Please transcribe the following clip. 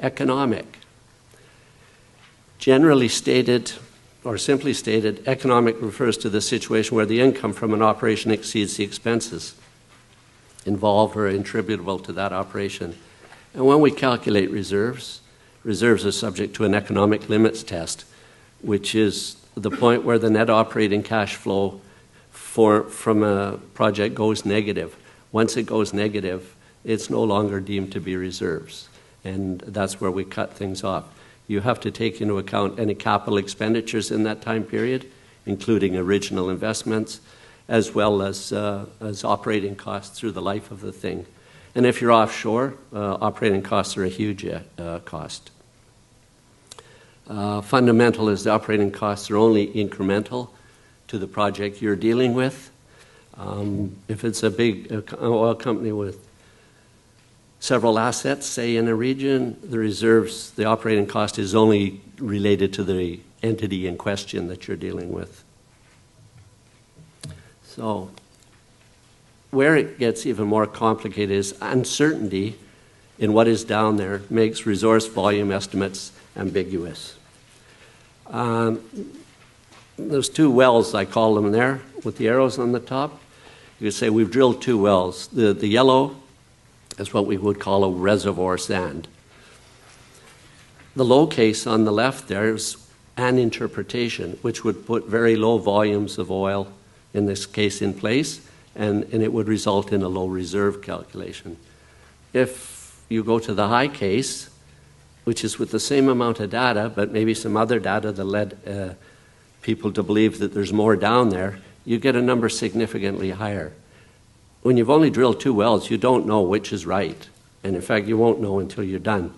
Economic. Generally stated, or simply stated, economic refers to the situation where the income from an operation exceeds the expenses involved or attributable to that operation. And when we calculate reserves, reserves are subject to an economic limits test, which is the point where the net operating cash flow from a project goes negative. Once it goes negative, it's no longer deemed to be reserves, and that's where we cut things off. You have to take into account any capital expenditures in that time period, including original investments, as well as operating costs through the life of the thing. And if you're offshore, operating costs are a huge cost. Fundamental is the operating costs are only incremental to the project you're dealing with. If it's a big oil company with several assets, say in a region, the reserves, the operating cost is only related to the entity in question that you're dealing with. So where it gets even more complicated is uncertainty in what is down there makes resource volume estimates ambiguous. There's 2 wells, I call them there, with the arrows on the top. You could say we've drilled 2 wells. The yellow is what we would call a reservoir sand. The low case on the left there is an interpretation, which would put very low volumes of oil, in this case, in place, and it would result in a low reserve calculation. If you go to the high case, which is with the same amount of data, but maybe some other data that led people to believe that there's more down there, you get a number significantly higher. When you've only drilled 2 wells, you don't know which is right. And in fact, you won't know until you're done.